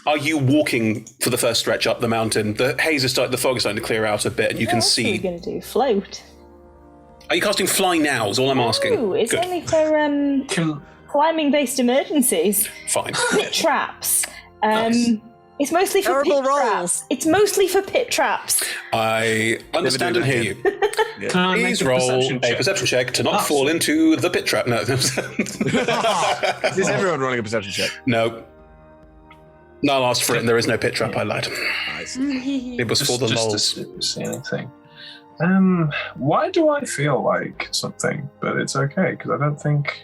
Are you walking for the first stretch up the mountain? The fog is starting to clear out a bit, and you can see. What are you going to do? Float? Are you casting Fly Now? Is all I'm asking. No, it's Good. only for climbing-based emergencies. Fine. Pit traps. Nice. It's mostly for Terrible pit traps. It's mostly for pit traps. I understand and hear you. Can I Please make roll a perception check to not fall into the pit trap. No. Is everyone rolling a perception check? No. No, I'll ask for it, and there is no pit trap. I lied. Nice. It was for the lols. To see anything. Why do I feel like something? But it's okay because I don't think.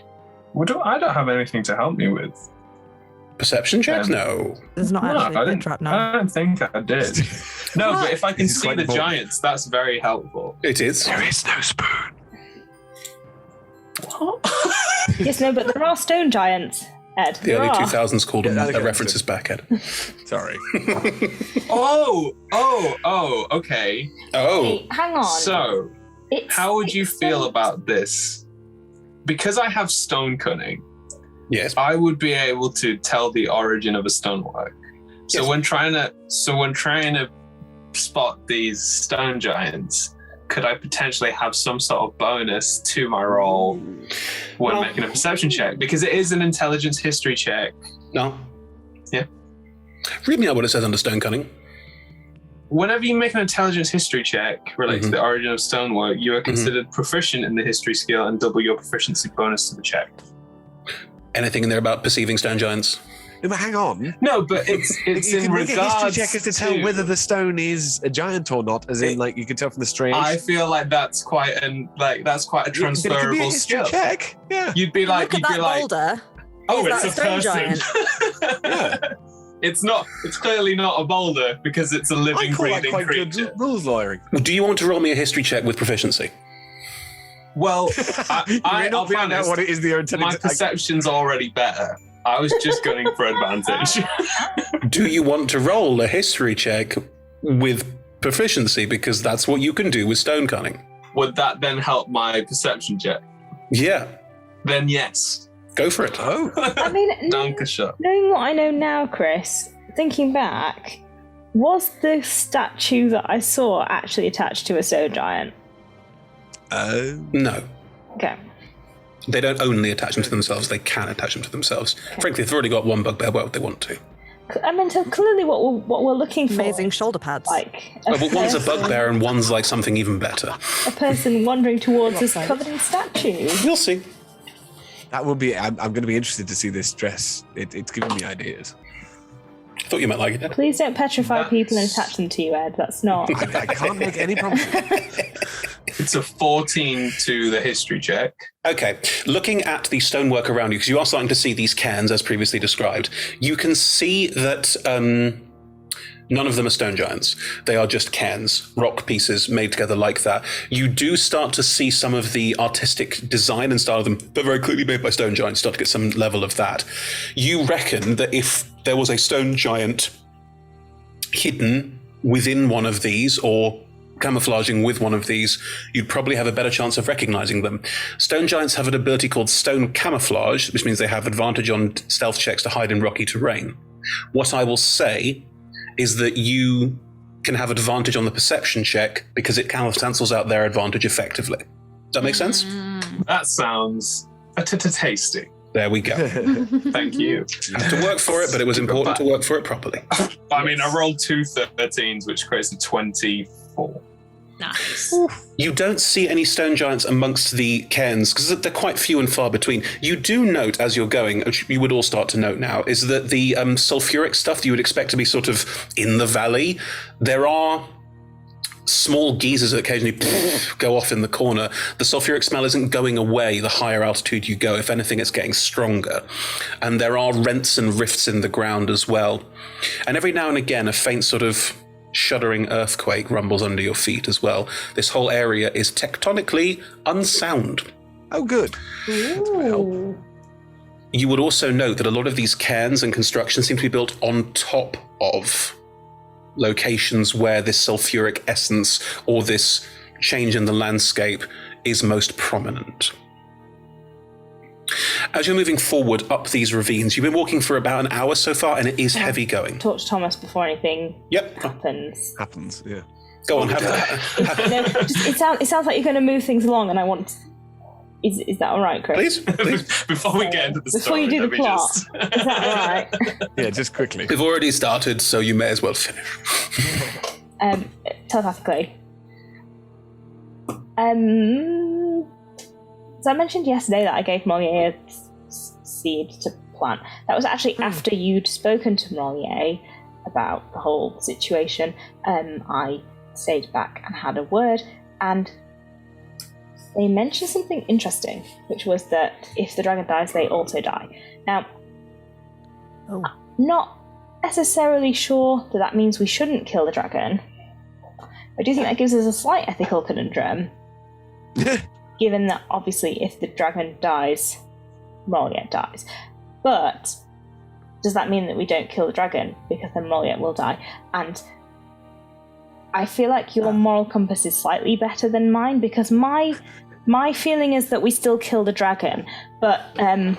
I don't have anything to help me with. Perception check? No. There's not actually a pit trap now. I don't think I did. No, but if I can This is see quite the important. giants, that's very helpful. It is. There is no spoon. Yes, no, but there are stone giants, Ed. The early There are. 2000s called them okay, references back, Ed. Sorry. Okay. Oh. Hey, hang on. So, how would you feel stone- about this? Because I have stone cunning, Yes. I would be able to tell the origin of a stonework. So Yes. when trying to spot these stone giants, could I potentially have some sort of bonus to my roll when making a perception check? Because it is an intelligence history check. No. Yeah. Read me out what it says under stone cunning. Whenever you make an intelligence history check related to the origin of stonework, you are considered proficient in the history skill and double your proficiency bonus to the check. Anything in there about perceiving stone giants? No, but hang on. No, but it's You in can make a history regards check to tell whether the stone is a giant or not, as in, like, you can tell from the striation. I feel like that's quite a transferable It could be a history skill. check. Yeah. You'd be like, Look at that boulder. oh, Is it's that a a stone person. giant? It's clearly not a boulder because it's a I living, call that breathing quite creature. good rules lawyering. Do you want to roll me a history check with proficiency? Well, You may I'll not be find out honest, what it is you're intending my to... perception's already better. I was just gunning for advantage. Do you want to roll a history check with proficiency? Because that's what you can do with stone cunning. Would that then help my perception check? Yeah. Then yes. Go for it. Oh. I mean, Dankeschön. knowing what I know now, Chris, thinking back, was the statue that I saw actually attached to a stone giant? No. Okay. They don't only attach them to themselves, they can attach them to themselves. Frankly, they've already got one bugbear, why would they want to? I mean, so clearly what we're looking for, Amazing shoulder pads. like Oh, but one's a person- bugbear and one's like something even better. a person wandering towards us covered in statues. You'll see. That will be... I'm going to be interested to see this dress. It's giving me ideas. I thought you might like it. Please don't petrify people and attach them to you, Ed. That's not. I can't make any promises. It's a 14 to the history check. Okay, looking at the stonework around you, because you are starting to see these cairns as previously described, you can see that none of them are stone giants. They are just cairns, rock pieces made together like that. You do start to see some of the artistic design and style of them. They're very clearly made by stone giants. Start to get some level of that. You reckon that if there was a stone giant hidden within one of these, or camouflaging with one of these, you'd probably have a better chance of recognizing them. Stone giants have an ability called stone camouflage, which means they have advantage on stealth checks to hide in rocky terrain. What I will say is that you can have advantage on the perception check because it cancels out their advantage effectively. Does that make sense? That sounds tasty. There we go. Thank you. You had to work for it, but it was important to work for it properly. I mean, I rolled two 13s, which creates a 24. Nice. You don't see any stone giants amongst the cairns because they're quite few and far between. You do note as you're going, which you would all start to note now, is that the sulfuric stuff that you would expect to be sort of in the valley, there are small geysers that occasionally go off in the corner. The sulfuric smell isn't going away the higher altitude you go. If anything, it's getting stronger. And there are rents and rifts in the ground as well. And every now and again, a faint sort of shuddering earthquake rumbles under your feet as well. This whole area is tectonically unsound. Oh, good. Ooh. You would also note that a lot of these cairns and constructions seem to be built on top of locations where this sulfuric essence or this change in the landscape is most prominent. As you're moving forward up these ravines, you've been walking for about an hour so far, and it is heavy going. Talk to Thomas before anything Yep. happens. Happens, yeah. Go on, No, it sounds like you're going to move things along, and I want. Is that all right, Chris? Please. Before we get into the Before story, you do the let me plot, just- is that all right? Yeah, just quickly. We've already started, so you may as well finish. Telepathically. So I mentioned yesterday that I gave Moliere seed to plant. That was actually after you'd spoken to Moliere about the whole situation. I stayed back and had a word, and they mentioned something interesting, which was that if the dragon dies, they also die. Now, I'm not necessarily sure that means we shouldn't kill the dragon. I do think that gives us a slight ethical conundrum, given that obviously if the dragon dies, Moliere dies. But does that mean that we don't kill the dragon, because then Moliere will die? And I feel like your moral compass is slightly better than mine, because my feeling is that we still kill the dragon, but I mean,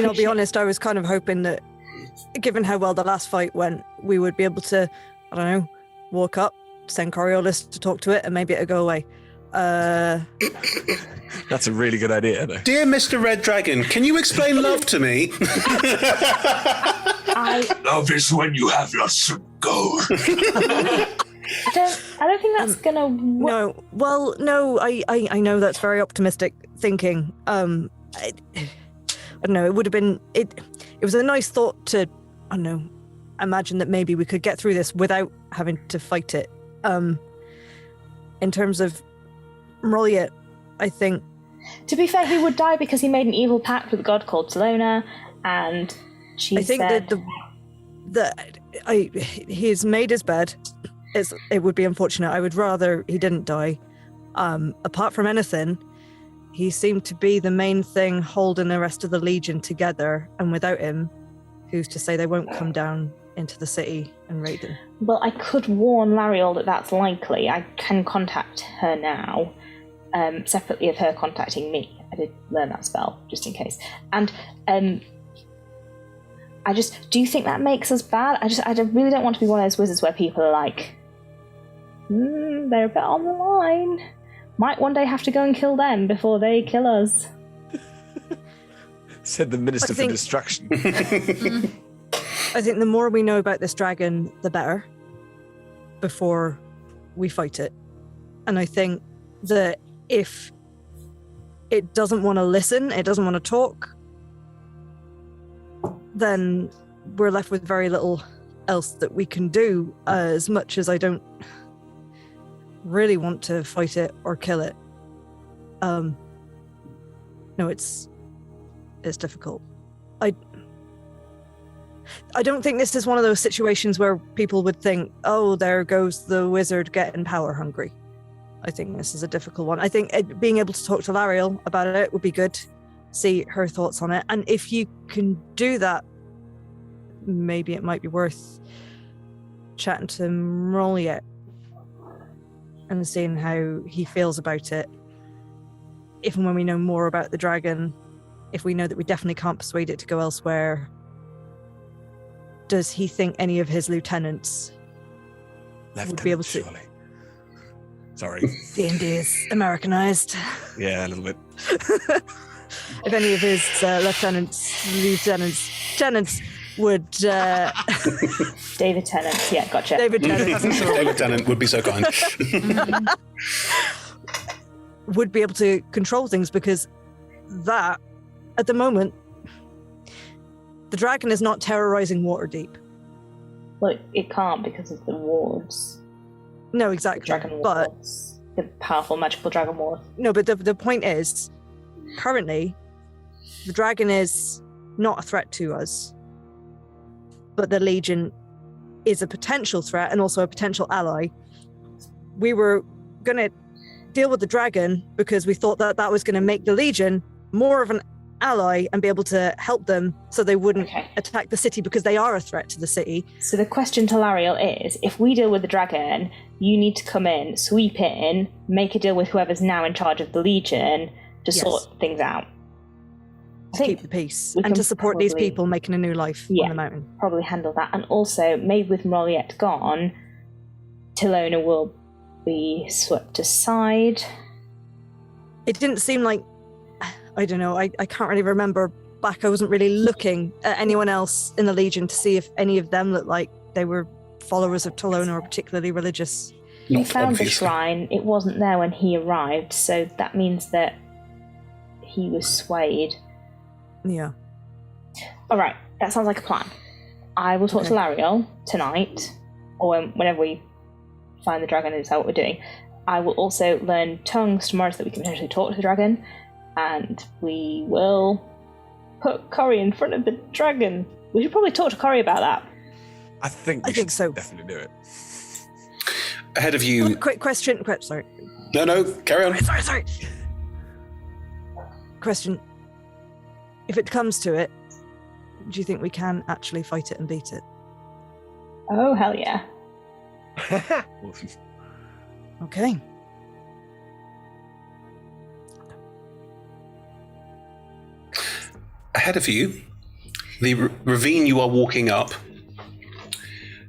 I'll be honest, I was kind of hoping that, given how well the last fight went, we would be able to, I don't know, walk up, send Coriolis to talk to it, and maybe it'll go away. That's a really good idea, though. Dear Mr. Red Dragon, can you explain love to me? Love is when you have lots of gold. I don't think that's gonna work. No, well, no, I know that's very optimistic thinking. I don't know, it would have been, it was a nice thought to, I don't know, imagine that maybe we could get through this without having to fight it. In terms of Moliere, I think... To be fair, he would die because he made an evil pact with a god called Salona, and she said... that he's made his bed. It would be unfortunate. I would rather he didn't die. Apart from anything, he seemed to be the main thing holding the rest of the Legion together, and without him, who's to say they won't come down into the city and raid them? Well, I could warn Lariel that that's likely. I can contact her now, separately of her contacting me. I did learn that spell, just in case. And do you think that makes us bad? I really don't want to be one of those wizards where people are like, they're a bit on the line. Might one day have to go and kill them before they kill us. Said the Minister for Destruction. I think the more we know about this dragon, the better, before we fight it. And I think that if it doesn't want to listen, it doesn't want to talk, then we're left with very little else that we can do, as much as I don't really want to fight it or kill it. No, it's difficult. I don't think this is one of those situations where people would think, oh, there goes the wizard getting power hungry. I think this is a difficult one. I think being able to talk to Lariel about it would be good, see her thoughts on it. And if you can do that, maybe it might be worth chatting to Moliere and seeing how he feels about it. If and when we know more about the dragon, if we know that we definitely can't persuade it to go elsewhere, does he think any of his lieutenants would be able to... Surely. Sorry. D&D is Americanized. Yeah, a little bit. If any of his lieutenants would... David Tennant, yeah, gotcha. David Tennant. David Tennant would be so kind. Would be able to control things, because that, at the moment, the dragon is not terrorizing Waterdeep. Well, it can't because of the wards. No, The exactly. dragon But wards. The powerful magical dragon ward. no, but the point is, currently, the dragon is not a threat to us, but the Legion is a potential threat and also a potential ally. We were going to deal with the dragon because we thought that that was going to make the Legion more of an ally and be able to help them so they wouldn't attack the city, because they are a threat to the city. So the question to Lariel is, if we deal with the dragon, you need to come in, sweep in, make a deal with whoever's now in charge of the Legion to Yes. sort things out. to keep the peace we and can to support these probably- people making a new life Yeah. on the mountain. Probably handle that. And also, maybe with Moliette gone, Tilona will be swept aside. It didn't seem like, I don't know, I can't really remember back. I wasn't really looking at anyone else in the Legion to see if any of them looked like they were followers of Tilona or particularly religious. We Not found the obviously. shrine. It wasn't there when he arrived, so that means that he was swayed. Yeah. All right, that sounds like a plan. I will talk to Lariel tonight, or whenever we find the dragon and decide what we're doing. I will also learn tongues tomorrow so that we can potentially talk to the dragon, and we will put Corey in front of the dragon. We should probably talk to Corey about that. I think so. Definitely do it. Ahead of you. Quick question. Sorry. No, carry on. Sorry. Question. If it comes to it, do you think we can actually fight it and beat it? Oh, hell yeah. Awesome. Okay. Ahead of you, the ravine you are walking up,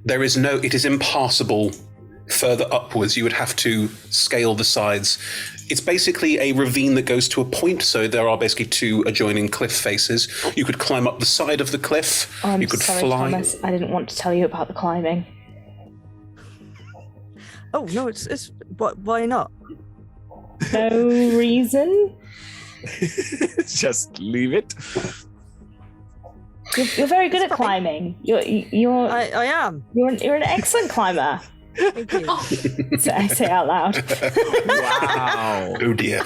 it is impassable further upwards. You would have to scale the sides. It's basically a ravine that goes to a point, so there are basically two adjoining cliff faces. You could climb up the side of the cliff. Oh, I'm you could sorry, fly. Thomas. I didn't want to tell you about the climbing. Oh no, it's why not? No reason. Just leave it. You're very good at climbing. You're I am. you're an excellent climber. Thank you. So I say out loud. Wow. Oh dear.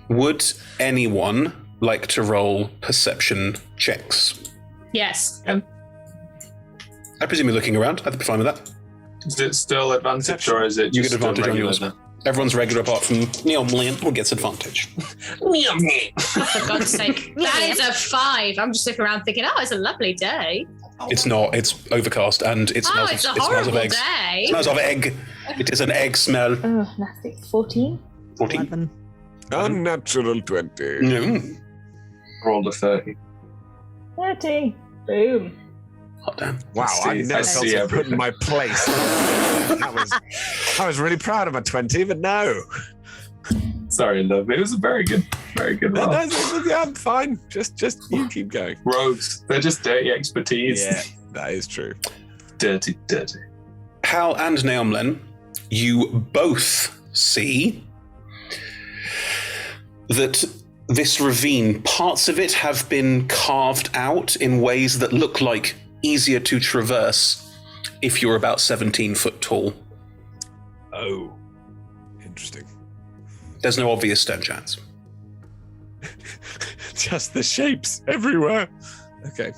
Would anyone like to roll perception checks? Yes. I presume you're looking around. I'd be fine with that. Is it still advantage or is it You just get advantage on regular yours. then? Everyone's regular apart from Neomlian, who gets advantage. For God's sake. That is a 5. I'm just looking around thinking, oh, it's a lovely day. It's not. It's overcast and it smells, It's a it smells of horrible eggs. day. It smells of egg. It is an egg smell. Oh, nasty. 14? 14. 11. Unnatural 20. Mm. Rolled a 30. 30. Boom. Hot damn. Wow, I I never see felt so put in everything. my place. I was really proud of my 20, but no. Sorry, love. It was a very good roll. Yeah, I'm fine. Just you keep going. Rogues. They're just dirty expertise. Yeah, that is true. Dirty. Hal and Neomlen, you both see that this ravine, parts of it have been carved out in ways that look like easier to traverse if you're about 17 foot tall. Oh, interesting. There's no obvious stone giants. Just the shapes everywhere. Okay.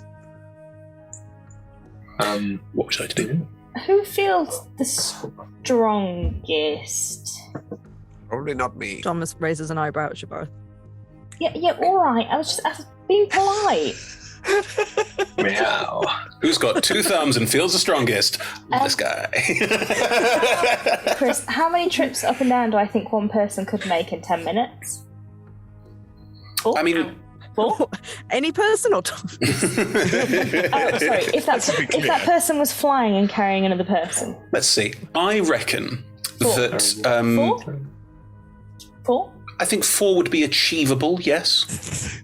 What should I do? Who feels the strongest? Probably not me. Thomas raises an eyebrow at Shabarth. Yeah, alright. I was being polite. Meow. Who's got two thumbs and feels the strongest? This guy. Chris, how many trips up and down do I think one person could make in 10 minutes? 4? I mean, 4? Any person or Thomas? Oh, sorry. If that person was flying and carrying another person. let's see. I reckon 4. that 4? 4? I think 4 would be achievable, yes.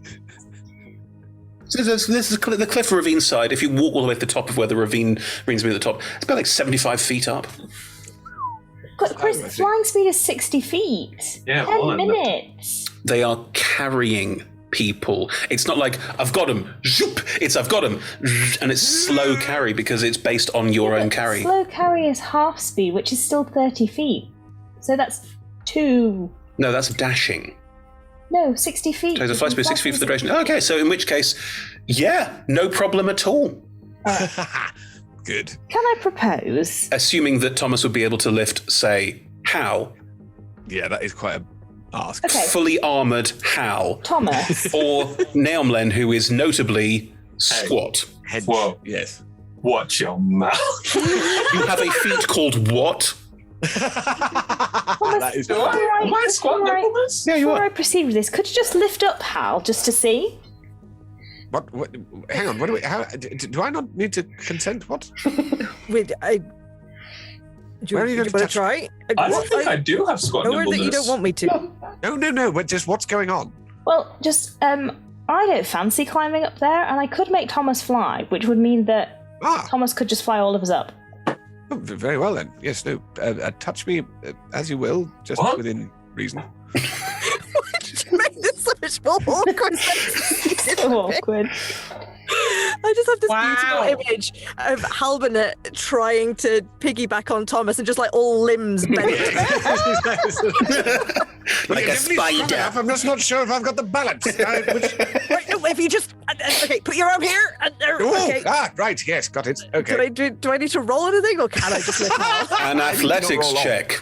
So this is the cliff ravine side. If you walk all the way to the top of where the ravine rings me at the top, it's about like 75 feet up. Chris, flying speed is 60 feet. Yeah, 10 well, minutes. They are carrying people. It's not like, I've got them, zoop. It's I've got them, and it's slow carry because it's based on your own carry. Slow carry is half speed, which is still 30 feet. So that's 2. No, that's dashing. No, 60 feet. So the flight speed is 6 feet for the duration. Okay, so in which case, yeah, no problem at all. Good. Can I propose? Assuming that Thomas would be able to lift, say, Hal, Yeah, that is quite a ask. Okay, fully armoured Hal, Thomas. or Neomlen, who is notably squat. Head. Whoa. Yes. Watch your mouth. You have a feat called what? That is Before Am I squat nimbleness? Yeah, you before are. I proceed with this, could you just lift up Hal just to see? What? Hang on. What do we? How? Do I not need to consent? What? Wait, Where are you going to want touch? try? I don't think I do have squat Nowhere nimbleness. that you don't want me to. No. But just what's going on? Well, just I don't fancy climbing up there, and I could make Thomas fly, which would mean that Thomas could just fly all of us up. Oh, very well then. Yes. No. Touch me as you will, just What? within reason. Why did you make this so much more awkward? So awkward. I just have this Wow. beautiful image of Halbernet trying to piggyback on Thomas and just like all limbs bent. Like a spider. I'm just not sure if I've got the balance. Right, no, if you just okay, put your arm here. And there, okay. Right. Yes, got it. Do Okay. I need to roll anything, or can I just lift Hal? An athletics roll on. check.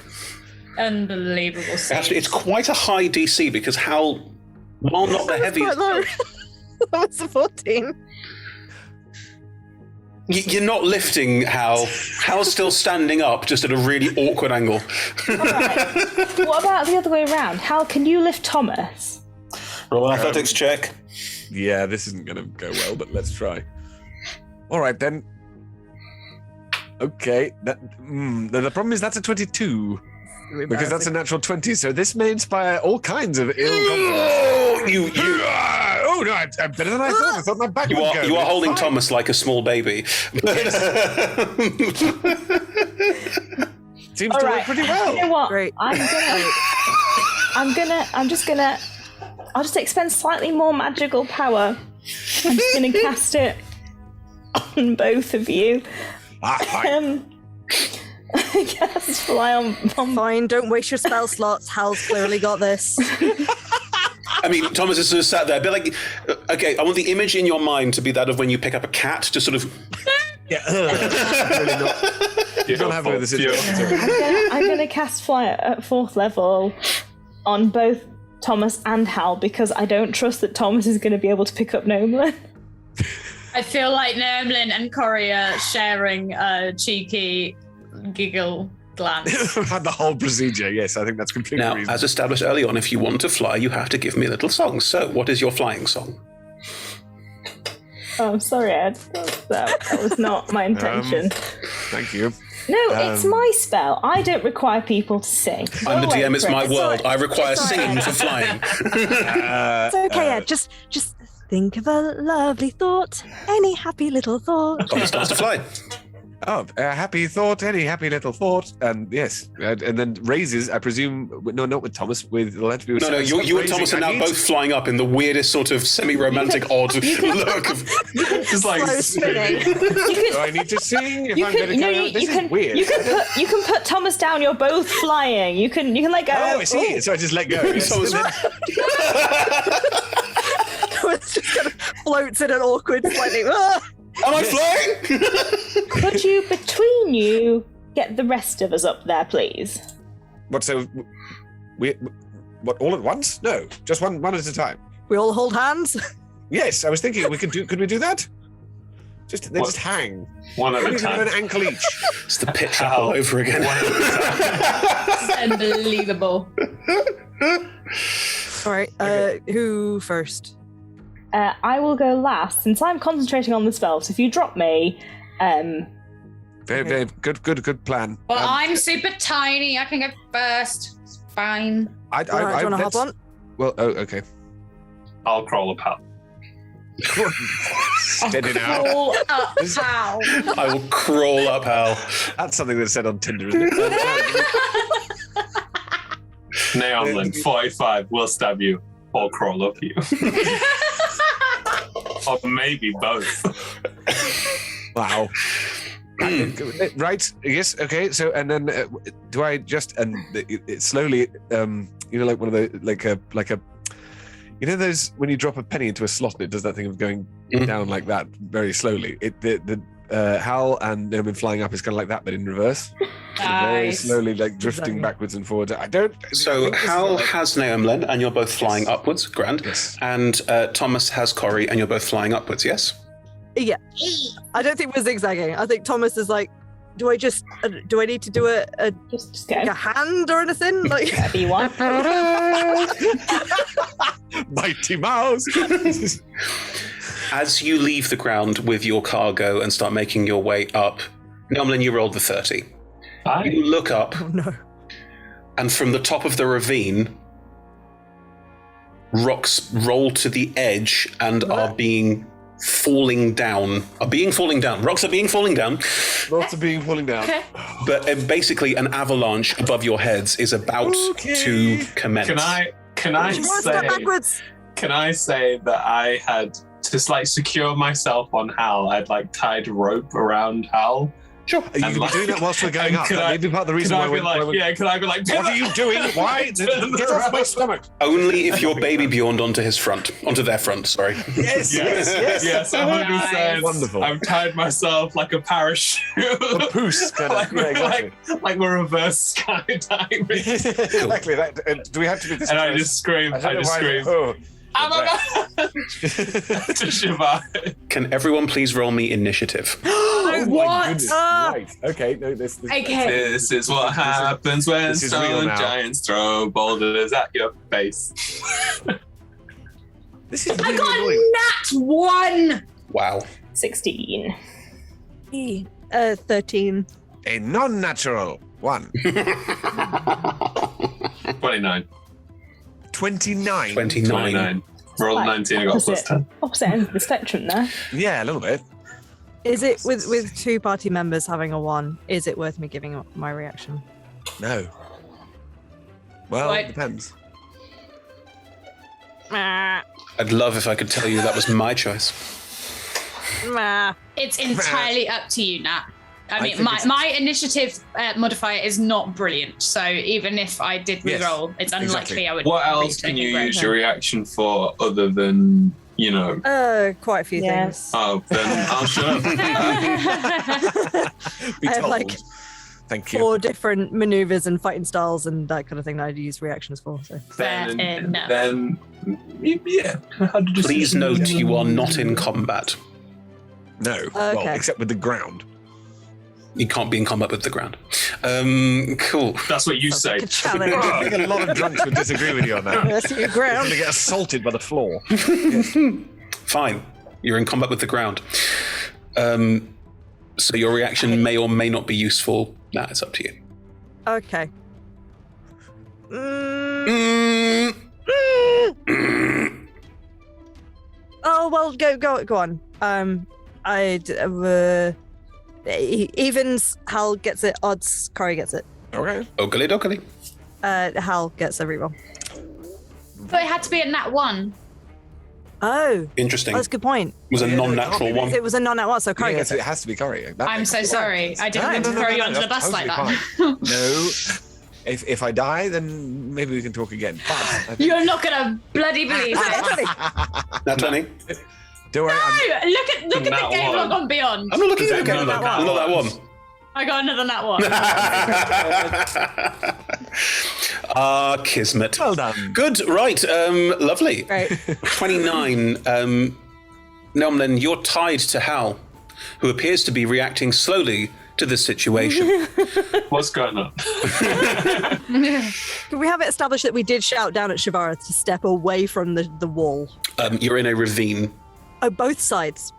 Unbelievable. Actually, it's quite a high DC because Hal, while not the heaviest, Quite low. That was a 14. you're not lifting Hal. Hal's still standing up, just at a really awkward angle. What about the other way around? Hal, can you lift Thomas? Roll an athletics check. Yeah, this isn't going to go well, but let's try. All right then. Okay. The problem is that's a 22 because that's a natural 20. So this may inspire all kinds of ill. Oh, you Oh no! I'm better than I thought. I thought my back You would are go. you are It's holding fine. Thomas like a small baby. Seems All to right. work pretty You know well. what? Great. I'll just expend slightly more magical power. I'm just gonna cast it on both of you. Fine. I cast fly on Fine, don't waste your spell slots. Hal's clearly got this. I mean, Thomas is sort of sat there, but like, okay, I want the image in your mind to be that of when you pick up a cat, just sort of. Yeah. Really not. You don't have with the situation. I'm gonna cast fly at 4th level on both Thomas and Hal because I don't trust that Thomas is gonna be able to pick up Nomelin. I feel like Nermlin and Corey are sharing a cheeky giggle glance. Had the whole procedure. Yes, I think that's completely Now, reasonable. as established early on, if you want to fly, you have to give me a little song. So, what is your flying song? Oh, I'm sorry, Ed. That was not my intention. Thank you. No, it's my spell. I don't require people to sing. I'm the Go away, DM, it's my Chris. world. I require It's all singing right. for flying. It's okay, Ed. Just think of a lovely thought. Any happy little thought. Thomas starts to fly. Oh, a happy thought, any happy little thought, and yes, and then raises. I presume, no, not with Thomas. With it'll have to be with No, someone you and raising. Thomas are I now need both flying up in the weirdest sort of semi-romantic, odd look of. Just like Slow spinning. Do I need to sing if I'm going to carry on? This is weird. You can put Thomas down. You're both flying. You can let go. Oh, I see. So I just let go. Yes. Thomas- It's just kind of floats in an awkward, slightly. Ah! Am I flying? Could you, between you, get the rest of us up there, please? What? So what? All at once? No, just one at a time. We all hold hands. Yes, I was thinking we could do. Could we do that? Just they What? just hang. one at a Maybe an time. ankle each. It's the pitch up all over again. Unbelievable. All right. Who first? I will go last, since I'm concentrating on the spell. So if you drop me, Very good plan. Well, I'm super tiny. I can go first. It's fine. All right, do you want to hop let's- on? Well, oh, okay. I'll crawl up out. Steady now. Crawl up, pal. I will crawl up, Hal. That's something that's said on Tinder, isn't it? Neonland 45 will stab you or crawl up you. Or maybe both. Wow. Right. Yes. Okay. So, and then do I just and it slowly, like one of the like a, those when you drop a penny into a slot and it does that thing of going down like that very slowly. The Hal and Noman flying up is kind of like that, but in reverse. Very Nice. slowly, like drifting backwards and forwards. I think So this is Hal right. has Naomlen, and you're both flying upwards. Grand. Yes. And Thomas has Corey, and you're both flying upwards. Yes. Yeah. I don't think we're zigzagging. I think Thomas is like do I just do I need to do a Just go. like a hand or anything? Like Whatever you want. Mighty Mouse. As you leave the ground with your cargo and start making your way up, Nomlin, you rolled the 30. You look up, oh no. and from the top of the ravine, rocks roll to the edge and are being falling down. Rocks are being falling down. Lots of being falling down. Okay. But basically, an avalanche above your heads is about to commence. Can I Step backwards. Can I say that I had to secure myself on Hal? I'd tied rope around Hal. Sure. You can be doing that whilst we're going up. That may be part of the reason why we're... Can I be like, What are you doing? Why? Get off my stomach. Only if you're baby Bjorn onto their front, sorry. Yes, 100%. Wonderful. I've tied myself like a parachute. A poos, kind of. Exactly. like we're reverse skydiving. Exactly. Do we have to do this? And I just scream. Oh. To Shiva. Can everyone please roll me initiative? Oh my What? goodness. Right. Okay. No, this Okay. This is what happens when this is real stone now. giants throw boulders at your face. This is I really got annoying. a nat 1. Wow. 16. 13. A non-natural 1. 29. 29. 29. Rolled Like 19, I got plus 10. Opposite end of the spectrum there. Yeah, a little bit. Is it with 2 party members having a 1? Is it worth me giving up my reaction? No. Well, What? it depends. Meh. I'd love if I could tell you that was my choice. Meh. It's entirely up to you, Nat. I mean, think it's- my initiative modifier is not brilliant, so even if I did Yes, reroll, it's unlikely exactly. I would. What else reach can anything you great. use your reaction for other than, Quite a few Yes. oh, then I'll shut up. Be I have, told. like, Thank things. you. 4 different maneuvers and fighting styles and that kind of thing that I'd use reactions for. So. Fair enough. Then, yeah. How did you Please say- note you are not in combat. No. Well, Okay. except with the ground. You can't be in combat with the ground. Cool. That's what you Sounds say. like a challenge. I think a lot of drunks would disagree with you on that. That's your You're ground. going to get assaulted by the floor. Fine. You're in combat with the ground. So your reaction may or may not be useful. Nah, it's up to you. Okay. Mm. Oh well, go on. Evens, Hal gets it. Odds, Corey gets it. Okay. Oakley dokley. Hal gets a reroll. But it had to be a nat 1. Oh, Interesting. that's a good point. It was a Yeah, no, it non-natural can't be. one. It was a non-net so Corey Yeah, gets so it. it has to be Corey. That I'm makes so sense. sorry. I didn't mean to throw you under the bus like that's that. totally fine. No. If I die, then maybe we can talk again. But You're not gonna bloody believe it. Nat 20. don't worry. No, look at the Nat game 1. log on Beyond. I'm not looking at Is the it game. another I'm not that one. I got another nat 1. Kismet. Well done. Good, right. Lovely. Great. 29. Nomlin, you're tied to Hal, who appears to be reacting slowly to the situation. What's going on? Can we have it established that we did shout down at Shivara to step away from the wall? You're in a ravine. Oh, both sides.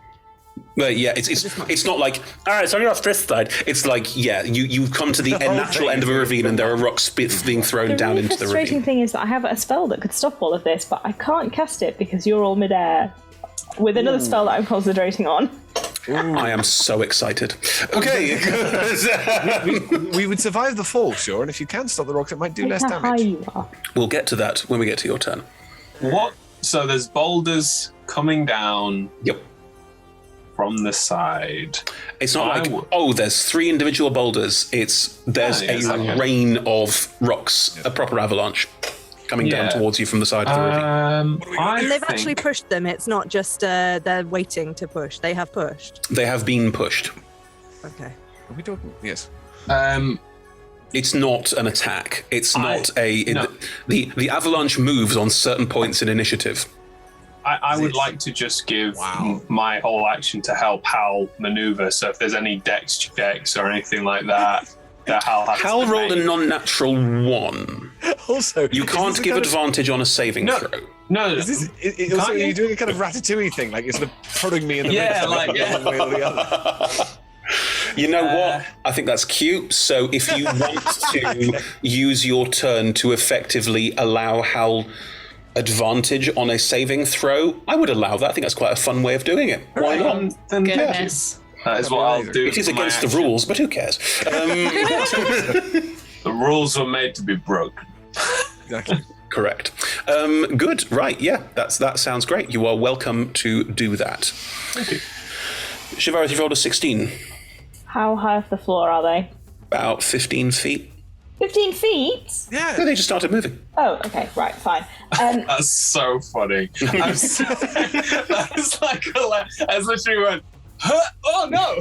But yeah, it's not like, all right, so you're off this side. It's like, yeah, you come to the natural end of a ravine and there are rocks being thrown The down really into the frustrating ravine. thing is that I have a spell that could stop all of this, but I can't cast it because you're all midair with another spell that I'm concentrating on. I am so excited. Okay. We would survive the fall, sure, and if you can stop the rocks, it might do Look less how high damage. you are. We'll get to that when we get to your turn. What? So there's boulders coming down Yep. from the side. It's not I like, would- oh, there's 3 individual boulders. There's Yeah, it's a okay. rain of rocks, a proper avalanche coming down Yeah. towards you from the side of the ravine. I And they've think actually pushed them. It's not just they're waiting to push. They have pushed. They have been pushed. Okay. Are we talking? Yes. It's not an attack. It's I- not a... no. The avalanche moves on certain points in initiative. I would like to just give my whole action to help Hal maneuver. So if there's any dex checks or anything like that Hal has Hal to rolled make. a non-natural 1. Also, You can't give advantage on a saving throw. No, Also, you're doing a kind of ratatouille thing, like you're sort of prodding me in the ribs. One way or the other. You know what? I think that's cute. So if you want to use your turn to effectively allow Hal advantage on a saving throw, I would allow that. I think that's quite a fun way of doing it. Why not? Then Goodness. that is what I'll do. It is for my against the action. rules, but who cares? The rules were made to be broken. Exactly. Correct. Good. Right. Yeah. That sounds great. You are welcome to do that. Thank you. Shivaris, you've rolled a 16. How high off the floor are they? About 15 feet. 15 feet? Yeah, they just started moving. Oh, okay, right, fine. That's so funny. I was literally went, huh? Oh no!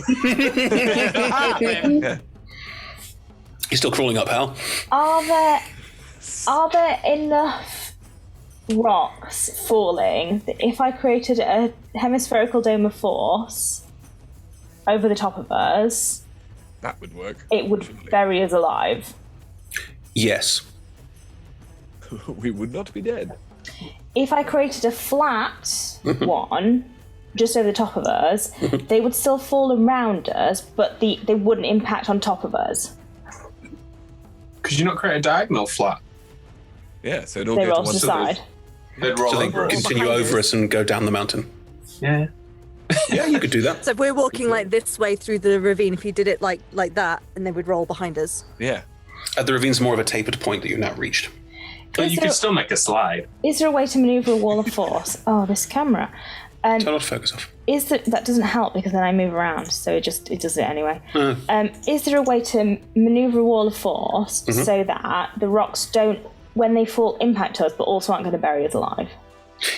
You're still crawling up, Hal. Are there enough rocks falling that if I created a hemispherical dome of force over the top of us, That would work. it would bury us alive? Yes. We would not be dead. If I created a flat one just over the top of us, they would still fall around us, but they wouldn't impact on top of us. Could you not create a diagonal flat? Yeah, so it all They go roll to to the one side. They'd roll So they over us. continue over us and go down the mountain. Yeah. Yeah, you could do that. So if we're walking like this way through the ravine, if you did it like that, and they would roll behind us. Yeah. The ravine's more of a tapered point that you've now reached. But Is you there- could still make a slide. Is there a way to maneuver a wall of force? Oh, this camera. Turn autofocus off. That doesn't help because then I move around, so it does it anyway. Uh. Is there a way to maneuver a wall of force Mm-hmm. so that the rocks don't, when they fall, impact us, but also aren't going to bury us alive?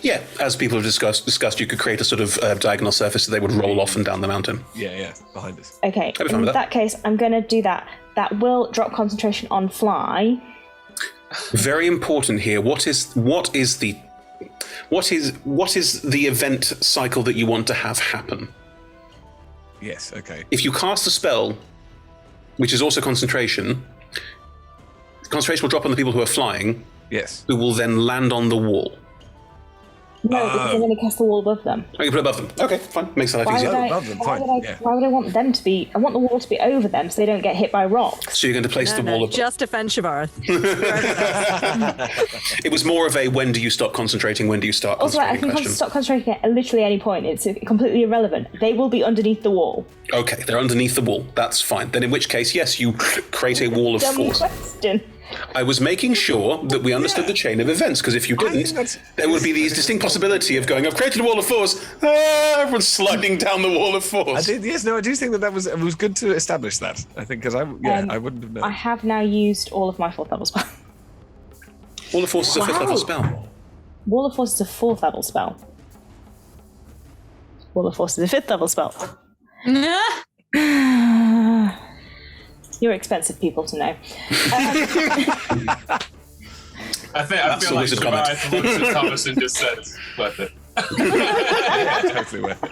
Yeah, as people have discussed, you could create a sort of diagonal surface so they would roll off and down the mountain. Yeah, behind us. Okay, be fine in with that case, I'm going to do that. That will drop concentration on fly. Very important here. What is the event cycle that you want to have happen? Yes, okay. If you cast a spell, which is also concentration will drop on the people who are flying, Yes. who will then land on the wall. No, because I'm going to cast the wall above them. Oh, you put it above them. Okay, fine. Makes life Why easier. would, above them, fine, yeah. why would I want them to be... I want the wall to be over them so they don't get hit by rocks. So you're going to place the wall above. Just defend Shivarith. It was more of a when do you stop concentrating, when do you start Also, I concentrating can question. stop concentrating at literally any point. It's completely irrelevant. They will be underneath the wall. Okay, they're underneath the wall. That's fine. Then in which case, yes, you create a wall of Dumb force. question. I was making sure that we understood the chain of events, because if you think didn't, that's- there would be the distinct possibility of going, I've created a wall of force, everyone's sliding down the wall of force. I do think that it was good to establish that. I think because I wouldn't have known. I have now used all of my 4th level spell. Wall of force is a 5th level spell. Wall of Force is a 4th level spell. Wall of Force is a 5th level spell. You're expensive people to know. I That's feel a like wizard comment. Shivaris looks at Thomas and just says, worth it. Totally worth it.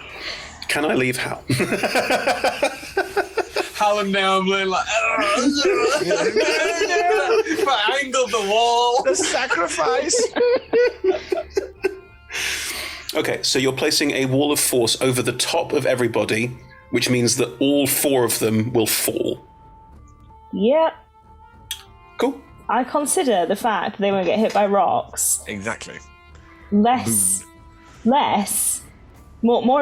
Can I leave Hal? Hal and Naomi like, if I angled the wall. The sacrifice. Okay, so you're placing a wall of force over the top of everybody, which means that all 4 of them will fall. Yep. Cool. I consider the fact they won't get hit by rocks Exactly. more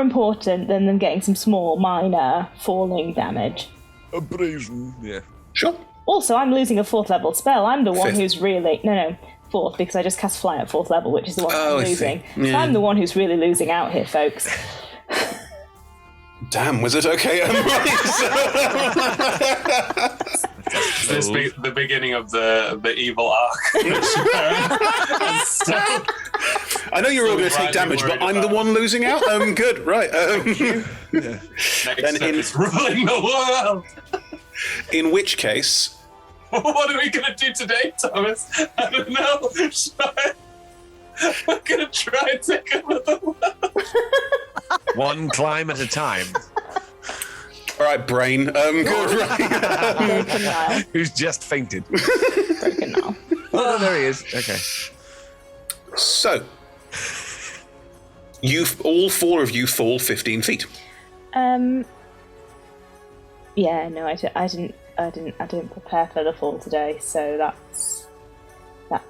important than them getting some small, minor falling damage. Abrasion. Yeah. Sure. Also, I'm losing a 4th level spell. I'm the one 5th. who's really... No, 4th, because I just cast Fly at 4th level, which is the one Oh, I'm I see. losing. Yeah. So I'm the one who's really losing out here, folks. Damn, wizard. Okay. This be the beginning of the evil arc. So, I know you're all going to take rightly damage, but worried I'm the about one losing out. Good, right. next Then step in- is ruling the world. In which case, What are we going to do today, Thomas? I don't know. I'm gonna try and take another one. One climb at a time. All right, brain. Good. Right. Broken Nile. Who's just fainted? Broken Nile. Oh, there he is. Okay. So, all 4 of you fall 15 feet. Yeah, no, I didn't prepare for the fall today, so that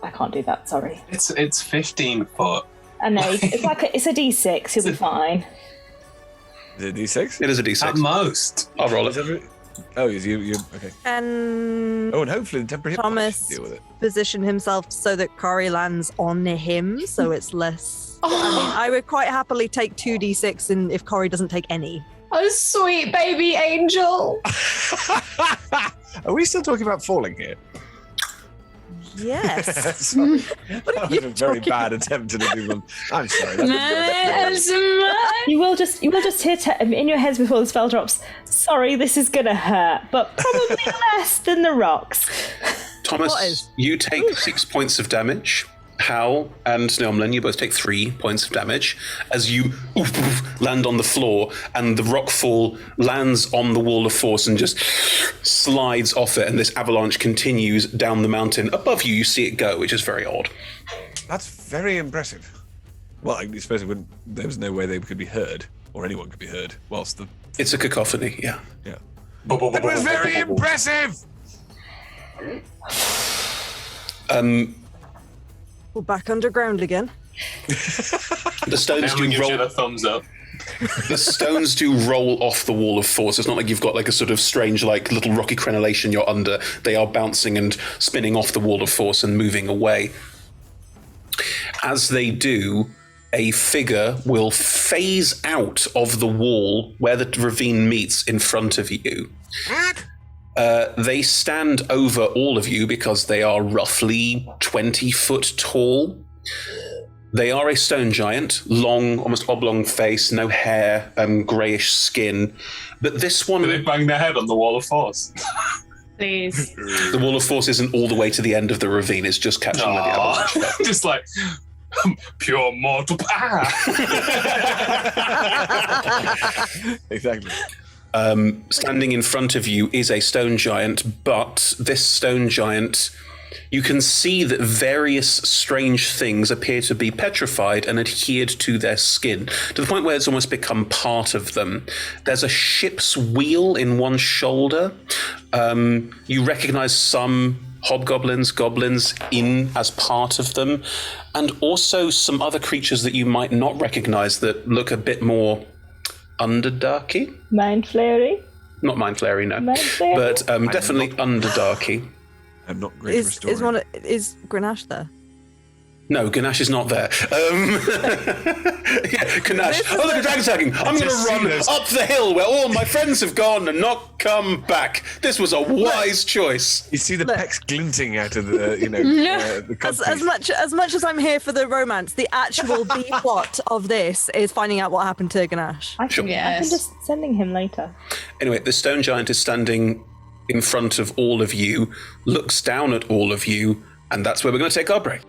I can't do that. Sorry. It's 15 foot. I know it's a D6. You'll be fine. Is it a D6? It is a D6. At most. I'll roll it. Oh, you okay. And Oh, and hopefully the temporary hit points Thomas should deal with it. position himself so that Kari lands on him, so it's less. I mean, I would quite happily take 2d6, and if Kari doesn't take any. Oh, sweet baby angel. Are we still talking about falling here? Yes. Sorry. What That are was you a very talking bad attempt to do one. I'm sorry. That's You will just hit in your heads before the spell drops. Sorry, this is gonna hurt, but probably less than the rocks. Thomas, you take 6 points of damage. Hal and Snowmlin, you both take 3 points of damage as you land on the floor, and the rock fall lands on the wall of force and just slides off it, and this avalanche continues down the mountain. Above you, you see it go, which is very odd. That's very impressive. Well, I suppose it wouldn't. There was no way they could be heard, or anyone could be heard, whilst the. It's a cacophony, yeah. Yeah. That was very impressive. We're back underground again. The stones Everyone do gives you roll. the thumbs up. The stones do roll off the wall of force. It's not like you've got like a sort of strange, like little rocky crenellation you're under. They are bouncing and spinning off the wall of force and moving away. As they do, a figure will phase out of the wall where the ravine meets in front of you. They stand over all of you because they are roughly 20 foot tall. They are a stone giant, long, almost oblong face, no hair, greyish skin. But this one... Do they bang their head on the wall of force? Please. The wall of force isn't all the way to the end of the ravine, it's just catching where the avalanche fell. Just like... Pure mortal. Exactly. Standing in front of you is a stone giant, but this stone giant, you can see that various strange things appear to be petrified and adhered to their skin, to the point where it's almost become part of them. There's a ship's wheel in one shoulder. You recognize some hobgoblins, goblins in as part of them, and also some other creatures that you might not recognize that look a bit more underdarky. Mind flaring. Not mind flaring, no. Mind flaring. But definitely underdarky. I'm not great at Is restoring. is Grenache there? No, Ganesh is not there. Yeah, Ganesh. Oh, look, a dragon attacking. I'm going to run up the hill where all my friends have gone and not come back. This was a wise choice. You see the Look. pecs glinting out of the, the As codpiece. much as I'm here for the romance, the actual B plot of this is finding out what happened to Ganesh. I can Yes. just sending him later. Anyway, the stone giant is standing in front of all of you, looks down at all of you, and that's where we're going to take our break.